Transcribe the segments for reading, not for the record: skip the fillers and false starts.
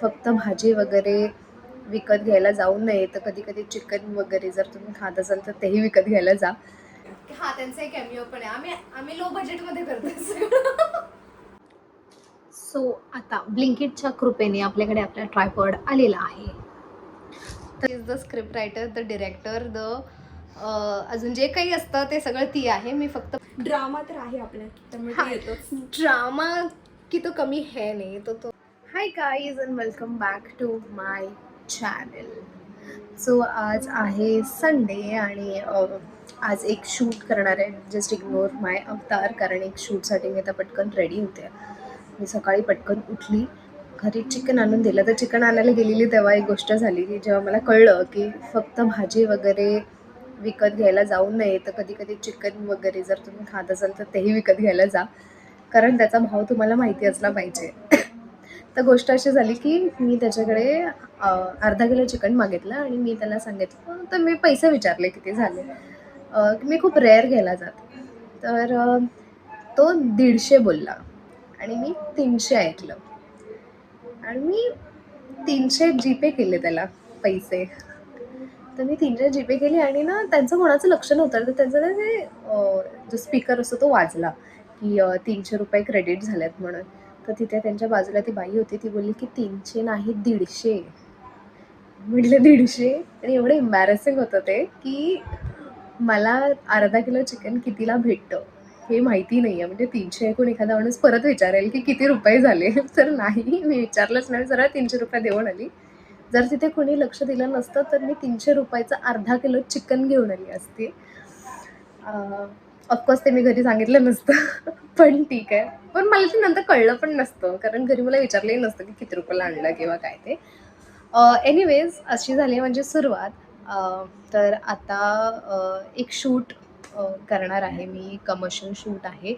फक्त भाजी वगैरे विकत घ्यायला जाऊ नये, तर कधी कधी चिकन वगैरे जर तुम्ही खात असाल तर तेही विकत घ्यायला जा. हा, त्यांचा एक कॅमिओ पण आहे. आम्ही लो बजेटमध्ये करतो. सो आता ब्लिंकिटच्या कृपेने आपल्याकडे आपला ट्रायपॉड आलेला आहे. Is the script writer, the director, अजून जे काही असतं ते सगळं ती आहे. मी फक्त ड्रामा तर आहे आपल्यात, त्यामुळे येतोच. ड्रामा की तो कमी है नाही तो. Hi guys and welcome back to my channel. So आज आहे संडे आणि आज एक शूट करणार आहे. जस्ट इग्नोर माय अवतार, कारण एक शूटसाठी मी आता पटकन रेडी होते. मी सकाळी पटकन उठली, घरी चिकन आणून दिलं. तर चिकन आणायला गेलेली तेव्हा एक गोष्ट झाली की जेव्हा मला कळलं की फक्त भाजी वगैरे विकत घ्यायला जाऊ नये, तर कधी कधी चिकन वगैरे जर तुम्ही खात असाल तर तेही विकत घ्यायला जा, कारण त्याचा भाव तुम्हाला माहिती असला पाहिजे. तर गोष्ट अशी झाली की मी त्याच्याकडे अर्धा किलो चिकन मागितलं आणि मी त्याला सांगितलं, तर मी पैसे विचारले किती झाले. मी खूप रेअर घ्यायला जाते, तर तो 150 बोलला आणि मी 300 ऐकलं आणि मी 300 जीपे केले त्याला पैसे. तर मी 300 जीपे केली आणि ना त्यांचं कोणाचं लक्ष नव्हतं. तर त्यांचं ना ते जो स्पीकर असतो तो वाजला की 300 रुपये क्रेडिट झालेत म्हणून. तर तिथे त्यांच्या बाजूला ती बाई होती, ती बोलली की 300 नाही 150. म्हटलं 150, आणि एवढं एम्बॅरेसिंग होतं ते की मला अर्धा किलो चिकन कितीला भेटतं हे माहिती नाही आहे. म्हणजे 300 ऐकून एखादा माणूस परत विचारेल की किती रुपये झाले, तर नाही, मी विचारलंच नाही, सरळ 300 रुपये देऊन आली. जर तिथे कोणी लक्ष दिलं नसतं तर मी 300 रुपयाचं अर्धा किलो चिकन घेऊन आली असते. ऑफकोर्स ते मी घरी सांगितलं नसतं, पण ठीक आहे. पण मला ते नंतर कळलं पण नसतं, कारण घरी मला विचारलंही नसतं की किती रुपयाला आणलं किंवा काय ते. एनिवेज अशी झाली म्हणजे सुरुवात. तर आता एक शूट करणार आहे मी, कमर्शियल शूट आहे.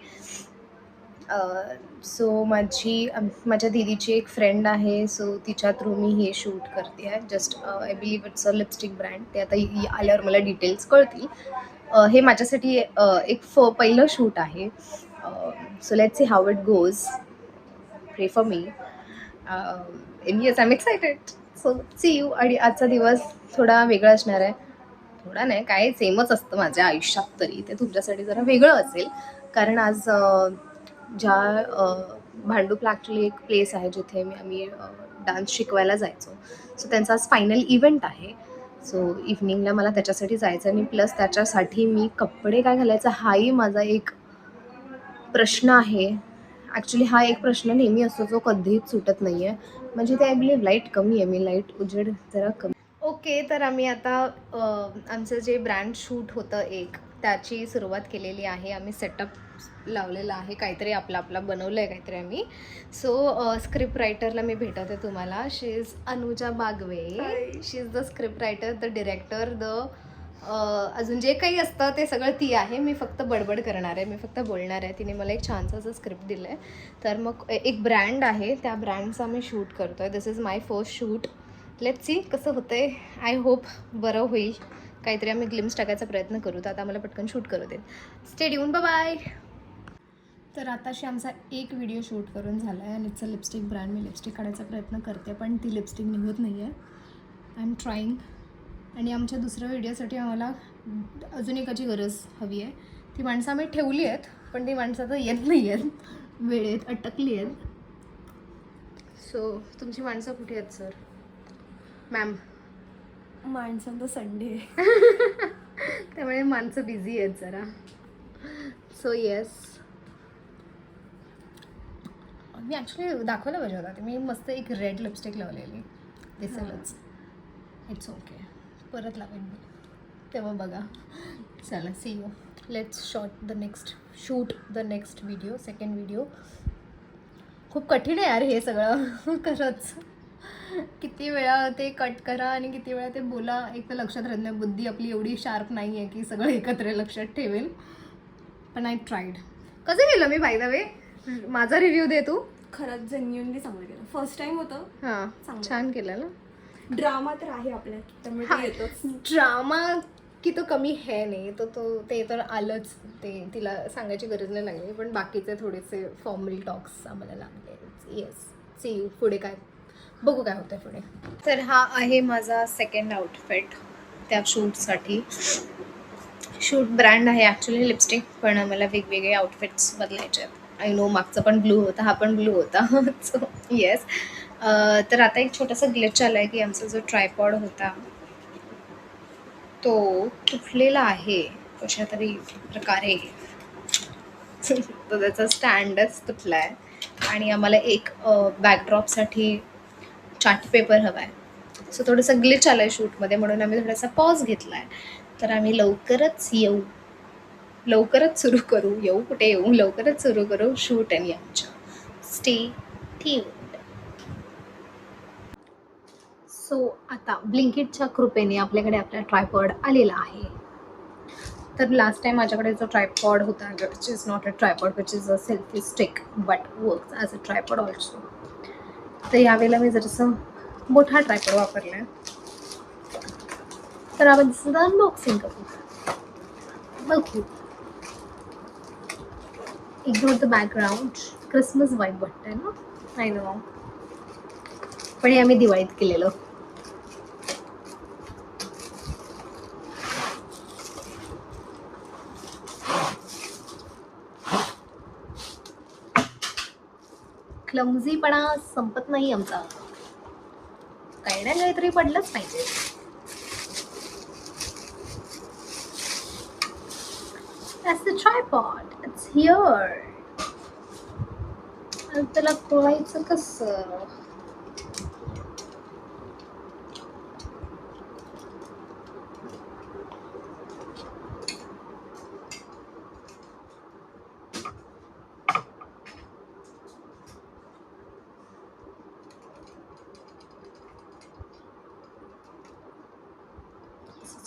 सो माझ्या दीदीची एक फ्रेंड आहे, सो तिच्या थ्रू मी हे शूट करते आहे. Just I believe it's a lipstick brand. ते आता आल्यावर मला डिटेल्स कळतील. हे माझ्यासाठी एक पहिलं शूट आहे. So let's see how it goes. Pray for me. And yes, I am excited. So see you. आणि आजचा दिवस थोडा वेगळा असणार आहे. थोडा नाही, काय सेमच असतं माझ्या आयुष्यात, तरी ते तुमच्यासाठी जरा वेगळं असेल. कारण आज भांडूपला ॲक्च्युली एक प्लेस आहे जिथे आम्ही डान्स शिकवायला जायचो. सो त्यांचा आज फायनल इव्हेंट आहे. सो इव्हनिंगला मला त्याच्यासाठी जायचं आणि प्लस त्याच्यासाठी मी कपडे काय घालायचा हाही माझा एक प्रश्न आहे. ॲक्च्युली हा एक प्रश्न नेहमी असतो जो कधीच सुटत नाही आहे. म्हणजे ते आय बिलीव्ह लाईट कमी आहे, मी लाईट उजेड जरा कमी. ओके, तर आम्ही आता आमचं जे ब्रँड शूट होतं एक, त्याची सुरुवात केलेली आहे. आम्ही सेटअप लावलेला आहे, काहीतरी आपला बनवलं आहे काहीतरी आम्ही. सो स्क्रिप्ट रायटरला मी भेटवते तुम्हाला. She is Anuja Bagwe. She is the script writer, the director, अजून जे काही असतं ते सगळं ती आहे. मी फक्त बडबड करणार आहे, मी फक्त बोलणार आहे. तिने मला एक छानसं असं स्क्रिप्ट दिलं आहे. तर मग एक ब्रँड आहे, त्या ब्रँडचा मी शूट करतो आहे. This is my first shoot. Let's see कसं होतं आहे. आय होप बरं होईल. काहीतरी आम्ही ग्लिम्स टाकायचा प्रयत्न करू. तर आता मला पटकन शूट करू देत. Stay tune, bye. तर आताशी आमचा एक व्हिडिओ शूट करून झाला आहे आणि it's a lipstick brand. Me lipstick काढायचा प्रयत्न करते, पण ती लिपस्टिक निघत नाही आहे. I am trying. आणि आमच्या दुसऱ्या व्हिडिओसाठी आम्हाला अजून एकाची गरज हवी आहे. ती माणसं आम्ही ठेवली आहेत, पण ती माणसं आता येत नाही आहेत, वेळेत अटकली आहेत. सो तुमची माणसं कुठे आहेत सर? मॅम, माणसांचा संडे त्यामुळे माणसं बिझी आहेत जरा. सो येस, मी ॲक्च्युली दाखवलं पाहिजे होता. मी मस्त एक रेड लिपस्टिक लावलेली, दिसेलच. इट्स ओके, परत लावेन मी, तेव्हा बघा. चला, see you. Let's shoot the next video, second video. खूप कठीण आहे यार हे सगळं. खरंच किती वेळा ते कट करा आणि किती वेळा ते बोला, एक तर लक्षात राहत नाही. बुद्धी आपली एवढी शार्प नाही आहे की सगळं एकत्र लक्षात ठेवेल. पण आय ट्राईड. कसं केलं मी, बाय द वे? माझा रिव्ह्यू दे तू. खरंच जेन्युइनली चांगलं केलं. फर्स्ट टाइम होतं. हां, छान केलं ना. ड्रामा तर आहे आपल्यात, त्यामुळे येतोच. ड्रामा की तो कमी है नाही ते तर आलंच. ते तिला सांगायची गरज नाही लागली. पण बाकीचे थोडेसे फॉर्मल टॉक्स आम्हाला लागले. Yes, see you. पुढे काय बघू काय होतं पुढे. तर हा आहे माझा सेकंड आउटफिट त्या शूटसाठी. शूट ब्रँड आहे ॲक्च्युली लिपस्टिक, पण मला वेगवेगळे आउटफिट्स बदलायचे आहेत. आय नो मागचा पण ब्लू होता, हा पण ब्लू होता. So yes. तर आता एक छोटासा ग्लिच आला आहे की आमचा जो ट्रायपॉड होता तो तुटलेला आहे कशा तरी प्रकारे. तो त्याचा स्टँडच तुटला आहे आणि आम्हाला एक बॅकड्रॉपसाठी चार्ट पेपर हवा आहे. सो थोडंसं ग्लिच आलं आहे शूटमध्ये, म्हणून आम्ही थोडासा पॉज घेतला आहे. तर आम्ही लवकरच येऊ, लवकरच सुरू करू. येऊ कुठे येऊ, लवकरच सुरू करू शूट आणि आमच्या. Stay tuned. सो आता ब्लिंकिटच्या कृपेने आपल्याकडे आपला ट्रायपॉड आलेला आहे. तर लास्ट टाइम माझ्याकडे जो ट्रायपॉड होता, which is not a tripod, which is a selfie stick but works as a tripod also. तर यावेळेला मी जरासं मोठा ट्रायपॉड वापरला आहे. तर आपण सुद्धा अनबॉक्सिंग करू. बघू. Ignore the background. Christmas vibe वाटतंय ना. आय नो, पण हे आम्ही दिवाळीत केलेलं. क्लमझीपणा संपत नाही आमचा. काही ना काहीतरी पडलंच पाहिजे. That's the tripod. It's here. आणि त्याला खोलायचं कसं?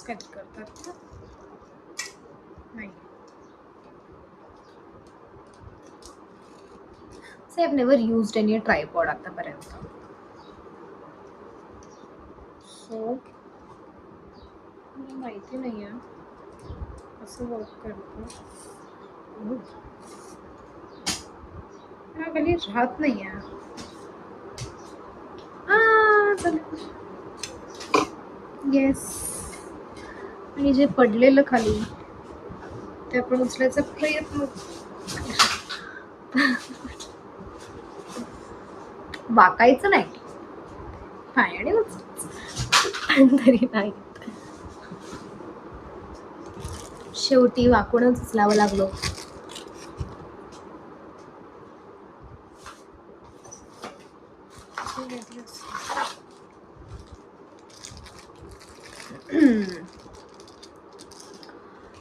कट करतात ना? नाही. So I've never used any tripod आतापर्यंत. So मला माहिती नाही आहे कसं वर्क करतं. हा कधी राहत नाही आहे. येस. आणि जे पडलेलं खाली ते आपण उचलायचा प्रयत्न. वाकायचं नाही, पायाने उचलायचं, पण तरी नाही. शेवटी वाकूनच उचलावं लागलो.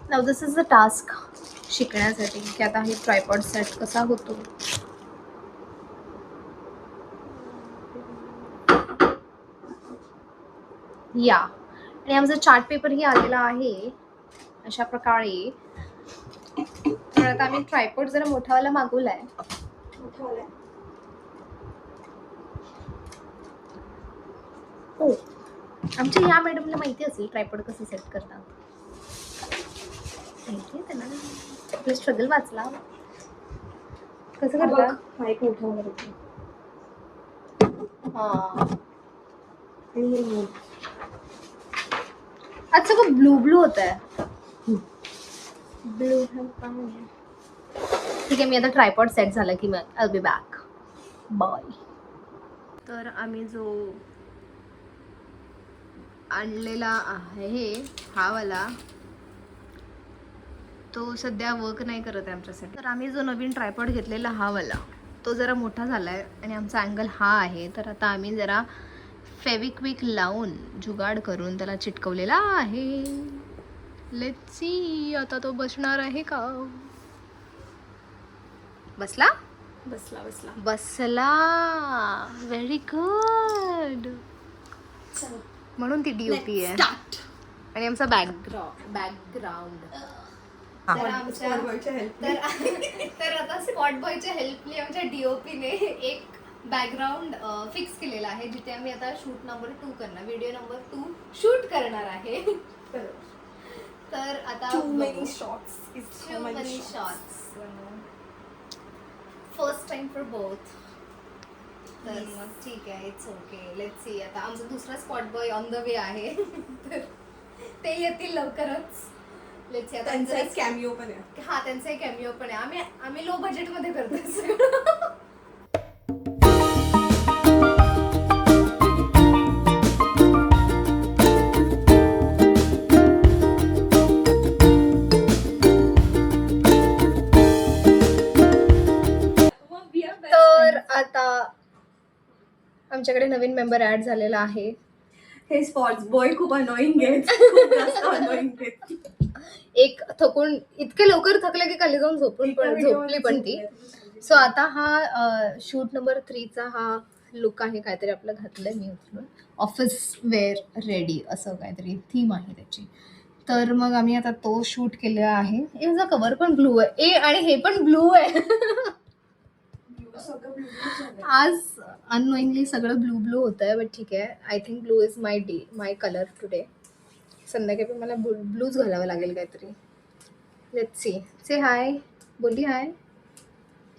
Now this is a task शिकण्यासाठी की आता हे ट्रायपॉड सेट कसा होतो. या आणि आमचा चार्ट पेपरही आलेला आहे अशा प्रकारे. तर आता आम्ही ट्रायपॉड जरा मोठावाला मागवलाय. हो, आमच्या या मॅडमला माहिती असेल ट्रायपॉड कसं सेट करतात. माहिती आहे त्यांना, आपलं स्ट्रगल वाचला. कसं करतात? हा एक मोठा वगैरे. हा. आज सगळं ब्लू ब्लू होत आहे. ब्लू. ठीक आहे, मी आता ट्रायपॉड सेट झाला की मग आय बी बॅक. बाय. तर आम्ही जो आणलेला आहे हा वाला, तो सध्या वर्क नाही करत आहे आमच्यासाठी. तर आम्ही जो नवीन ट्रायपॉड घेतलेला हा वाला, तो जरा मोठा झाला आहे आणि आमचा अँगल हा आहे. तर आता आम्ही जरा फेविक्विक लावून जुगाड करून त्याला चिटकवलेला आहे. लेट्स सी आता तो बसणार आहे का. बसला बसला बसला. बसला. Very good. म्हणून ती डीओपी आहे आणि आमचा बॅकग्राऊंड. तर आता स्पॉट बॉयच्या हेल्पने आमच्या डीओपीने एक बॅकग्राऊंड फिक्स केलेला आहे जिथे आम्ही आता शूट नंबर 2 करणार, व्हिडिओ नंबर 2 शूट करणार आहे. तर आता Too many shots. Too many shots. First time for both. तर मग ठीक आहे, इट्स ओके. Let's see. आता आमचा दुसरा spot boy on the way आहे. तर ते येतील लवकरच. Let's see. आता त्यांचा एक जरा- कॅमिओ पण आहे. हा, त्यांचा एक कॅमिओ पण आहे. आम्ही लो बजेटमध्ये करतोय सगळं. तर आता आमच्याकडे नवीन मेंबर ऍड झालेला आहे. हे स्पॉट्स बॉय खूप अनोईंग आहेत. खूप जास्त अनोईंग आहेत. एक थकून इतके लवकर थकले की खाली जाऊन झोपली पण ती. सो आता हा शूट नंबर 3चा हा लुक आहे. काहीतरी आपलं घातलंय मी उचलून. ऑफिस वेअर रेडी असं काहीतरी थीम आहे त्याची. तर मग आम्ही आता तो शूट केलेला आहे. याचा कवर पण ब्लू आहे. आणि हे पण ब्लू आहे. सगळं beautiful झालंय. आज अननोईंगली सगळं ब्लू ब्लू होतं आहे. बट ठीक आहे. I think blue is my colour today. संध्याकाळी पण मला ब्लूज घालावं लागेल काहीतरी. Let's see. Say hi. बोली हाय.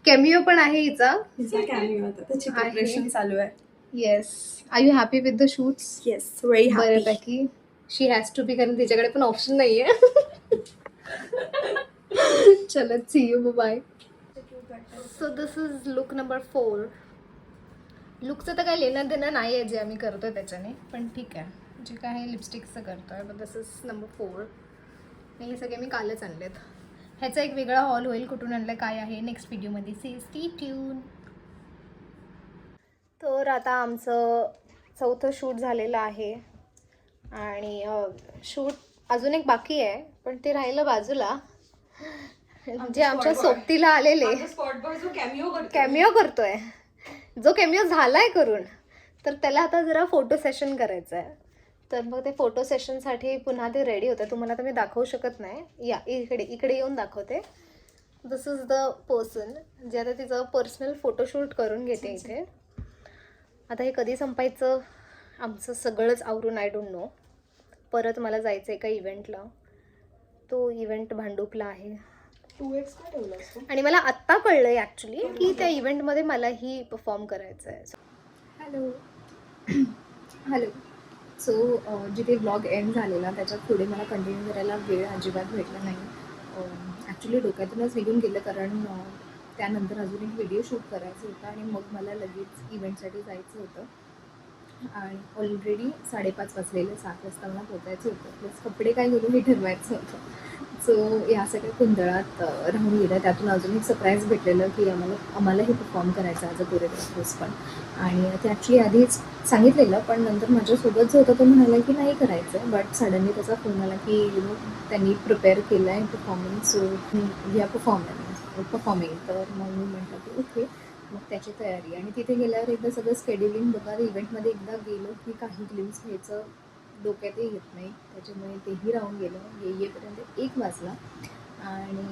कॅमिओ पण आहे हिचा. तिचा cameo होता. त्याची आहे. प्रिपरेशन चालू आहे. Yes. Are you happy with the shoots? Yes, very happy. बऱ्यापैकी. शी हॅज टू बी, कारण तिच्याकडे पण ऑप्शन नाही आहे. चलो, see you. Bye. So this is look number 4. लुकचं तर काही लेणं देणं नाही आहे जे आम्ही करतोय त्याच्याने, पण ठीक आहे. जे काय आहे लिपस्टिकचं करतोय. But this is number 4. हे सगळे मी कालच आणलेत. ह्याचा एक वेगळा हॉल होईल. कुठून आणलं काय आहे नेक्स्ट व्हिडिओमध्ये. Stay tune. तर आता आमचं 4थं शूट झालेलं आहे. आणि शूट अजून एक बाकी आहे, पण ते राहिलं बाजूला. जे आमच्या सोबतीला आलेले स्पॉट बॉय जो कॅमिओ करतोय, जो कॅमिओ झालाय करून, तर त्याला आता जरा फोटो सेशन करायचं आहे. तर मग ते फोटो सेशनसाठी पुन्हा ते रेडी होतं. तुम्हाला तर मी दाखवू शकत नाही. या इकडे येऊन दाखवते. दिस इज द पर्सन जे आता तिचं पर्सनल फोटोशूट करून घेते इथे. आता हे कधी संपायचं आमचं सगळंच आवरून, आय डोंट नो. परत मला जायचं आहे एका इव्हेंटला. तो इव्हेंट भांडूपला आहे. 2x काय ठेवलं असतं? आणि मला आत्ता कळलं आहे ॲक्च्युली की त्या इव्हेंटमध्ये मलाही परफॉर्म करायचं आहे. हॅलो. सो जिथे ब्लॉग एंड झालेला त्याच्यात पुढे मला कंटिन्यू करायला वेळ अजिबात भेटला नाही. ॲक्च्युली डोक्यातूनच निघून गेलं, कारण त्यानंतर अजून एक व्हिडिओ शूट करायचं होतं आणि मग मला लगेच इव्हेंटसाठी जायचं होतं. आणि ऑलरेडी 5:30 वाजलेले, 7 वाजता मला पोचायचं होतं. प्लस कपडे काय घालून हे ठरवायचं होतं. सो या सगळ्या गोंधळात राहून गेलं. त्यातून अजून एक सरप्राईज भेटलेलं की आम्हालाही परफॉर्म करायचं ॲज अ कोरिओग्राफर्स पण. आणि ते ॲक्च्युली आधीच सांगितलेलं, पण नंतर माझ्यासोबत जो होता तो म्हणाला की नाही करायचं आहे. बट सडनली त्याचा फोन आला की त्यांनी प्रिपेअर केलं आहे performance, so we are performing. तर मग मी म्हटलं की ओके. मग त्याची तयारी. आणि तिथे गेल्यावर एकदा सगळं स्केड्युलिंग बघा. इव्हेंटमध्ये एकदा गेलो की काही ग्लिम्स घ्यायचं डोक्यातही येत नाही. त्याच्यामुळे तेही राहून गेलं. येईपर्यंत 1 वाजला आणि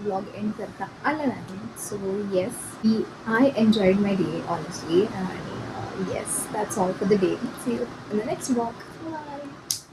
व्लॉग एंड करता आला नाही. So yes, I enjoyed my day honestly. आणि yes, that's all for the day. See you in the next vlog. Bye.